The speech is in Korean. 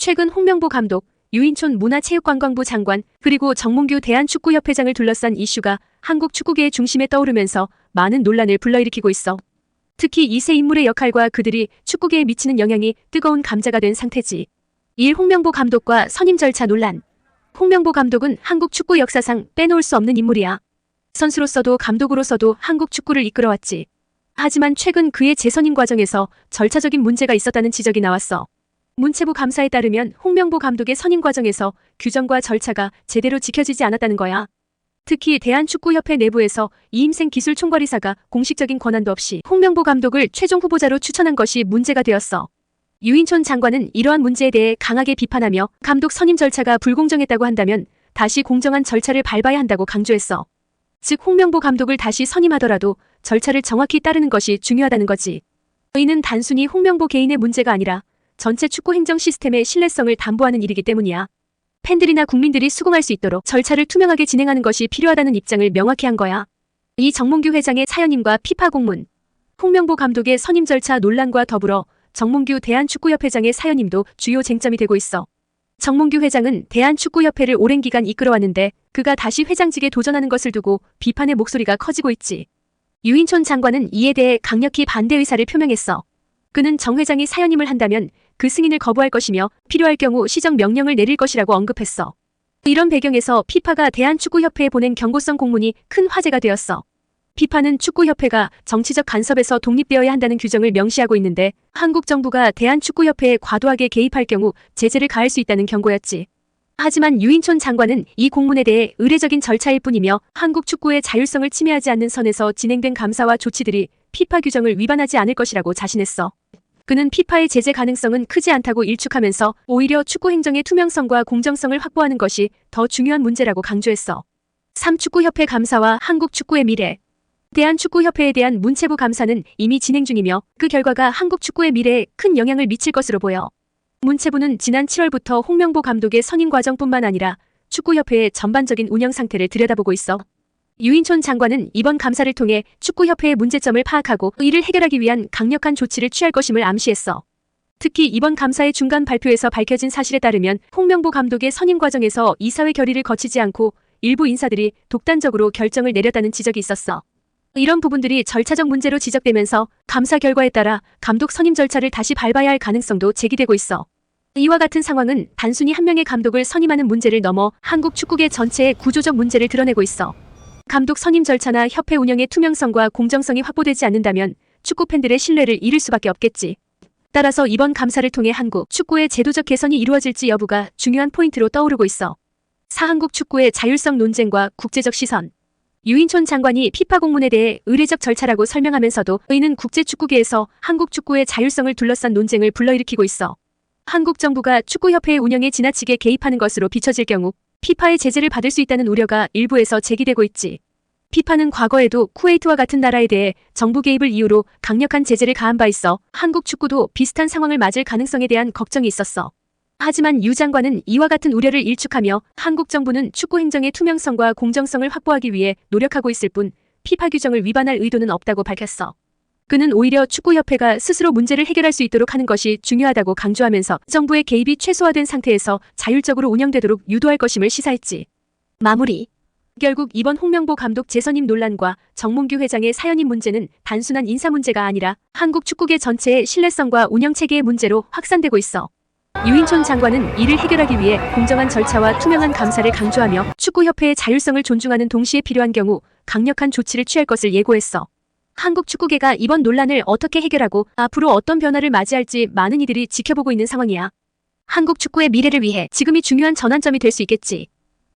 최근 홍명보 감독, 유인촌 문화체육관광부 장관, 그리고 정몽규 대한축구협회장을 둘러싼 이슈가 한국 축구계의 중심에 떠오르면서 많은 논란을 불러일으키고 있어. 특히 이 세 인물의 역할과 그들이 축구계에 미치는 영향이 뜨거운 감자가 된 상태지. 1. 홍명보 감독과 선임 절차 논란. 홍명보 감독은 한국 축구 역사상 빼놓을 수 없는 인물이야. 선수로서도 감독으로서도 한국 축구를 이끌어왔지. 하지만 최근 그의 재선임 과정에서 절차적인 문제가 있었다는 지적이 나왔어. 문체부 감사에 따르면 홍명보 감독의 선임 과정에서 규정과 절차가 제대로 지켜지지 않았다는 거야. 특히 대한축구협회 내부에서 이임생 기술총괄이사가 공식적인 권한도 없이 홍명보 감독을 최종 후보자로 추천한 것이 문제가 되었어. 유인촌 장관은 이러한 문제에 대해 강하게 비판하며 감독 선임 절차가 불공정했다고 한다면 다시 공정한 절차를 밟아야 한다고 강조했어. 즉 홍명보 감독을 다시 선임하더라도 절차를 정확히 따르는 것이 중요하다는 거지. 이는 단순히 홍명보 개인의 문제가 아니라 전체 축구 행정 시스템의 신뢰성을 담보하는 일이기 때문이야. 팬들이나 국민들이 수긍할 수 있도록 절차를 투명하게 진행하는 것이 필요하다는 입장을 명확히 한 거야. 이 정몽규 회장의 사연임과 피파 공문, 홍명보 감독의 선임 절차 논란과 더불어 정몽규 대한축구협회장의 사연임도 주요 쟁점이 되고 있어. 정몽규 회장은 대한축구협회를 오랜 기간 이끌어왔는데 그가 다시 회장직에 도전하는 것을 두고 비판의 목소리가 커지고 있지. 유인촌 장관은 이에 대해 강력히 반대 의사를 표명했어. 그는 정 회장이 사연임을 한다면 그 승인을 거부할 것이며 필요할 경우 시정 명령을 내릴 것이라고 언급했어. 이런 배경에서 피파가 대한축구협회에 보낸 경고성 공문이 큰 화제가 되었어. 피파는 축구협회가 정치적 간섭에서 독립되어야 한다는 규정을 명시하고 있는데 한국 정부가 대한축구협회에 과도하게 개입할 경우 제재를 가할 수 있다는 경고였지. 하지만 유인촌 장관은 이 공문에 대해 의례적인 절차일 뿐이며 한국 축구의 자율성을 침해하지 않는 선에서 진행된 감사와 조치들이 피파 규정을 위반하지 않을 것이라고 자신했어. 그는 피파의 제재 가능성은 크지 않다고 일축하면서 오히려 축구 행정의 투명성과 공정성을 확보하는 것이 더 중요한 문제라고 강조했어. 3. 축구협회 감사와 한국 축구의 미래. 대한축구협회에 대한 문체부 감사는 이미 진행 중이며 그 결과가 한국 축구의 미래에 큰 영향을 미칠 것으로 보여. 문체부는 지난 7월부터 홍명보 감독의 선임 과정뿐만 아니라 축구협회의 전반적인 운영 상태를 들여다보고 있어. 유인촌 장관은 이번 감사를 통해 축구협회의 문제점을 파악하고 이를 해결하기 위한 강력한 조치를 취할 것임을 암시했어. 특히 이번 감사의 중간 발표에서 밝혀진 사실에 따르면 홍명보 감독의 선임 과정에서 이사회 결의를 거치지 않고 일부 인사들이 독단적으로 결정을 내렸다는 지적이 있었어. 이런 부분들이 절차적 문제로 지적되면서 감사 결과에 따라 감독 선임 절차를 다시 밟아야 할 가능성도 제기되고 있어. 이와 같은 상황은 단순히 한 명의 감독을 선임하는 문제를 넘어 한국 축구계 전체의 구조적 문제를 드러내고 있어. 감독 선임 절차나 협회 운영의 투명성과 공정성이 확보되지 않는다면 축구 팬들의 신뢰를 잃을 수밖에 없겠지. 따라서 이번 감사를 통해 한국 축구의 제도적 개선이 이루어질지 여부가 중요한 포인트로 떠오르고 있어. 4. 한국 축구의 자율성 논쟁과 국제적 시선. 유인촌 장관이 피파 공문에 대해 의례적 절차라고 설명하면서도 이는 국제축구계에서 한국 축구의 자율성을 둘러싼 논쟁을 불러일으키고 있어. 한국 정부가 축구협회의 운영에 지나치게 개입하는 것으로 비춰질 경우 피파의 제재를 받을 수 있다는 우려가 일부에서 제기되고 있지. 피파는 과거에도 쿠웨이트와 같은 나라에 대해 정부 개입을 이유로 강력한 제재를 가한 바 있어 한국 축구도 비슷한 상황을 맞을 가능성에 대한 걱정이 있었어. 하지만 유 장관은 이와 같은 우려를 일축하며 한국 정부는 축구 행정의 투명성과 공정성을 확보하기 위해 노력하고 있을 뿐 피파 규정을 위반할 의도는 없다고 밝혔어. 그는 오히려 축구협회가 스스로 문제를 해결할 수 있도록 하는 것이 중요하다고 강조하면서 정부의 개입이 최소화된 상태에서 자율적으로 운영되도록 유도할 것임을 시사했지. 마무리. 결국 이번 홍명보 감독 재선임 논란과 정몽규 회장의 사연임 문제는 단순한 인사 문제가 아니라 한국 축구계 전체의 신뢰성과 운영체계의 문제로 확산되고 있어. 유인촌 장관은 이를 해결하기 위해 공정한 절차와 투명한 감사를 강조하며 축구협회의 자율성을 존중하는 동시에 필요한 경우 강력한 조치를 취할 것을 예고했어. 한국 축구계가 이번 논란을 어떻게 해결하고 앞으로 어떤 변화를 맞이할지 많은 이들이 지켜보고 있는 상황이야. 한국 축구의 미래를 위해 지금이 중요한 전환점이 될 수 있겠지.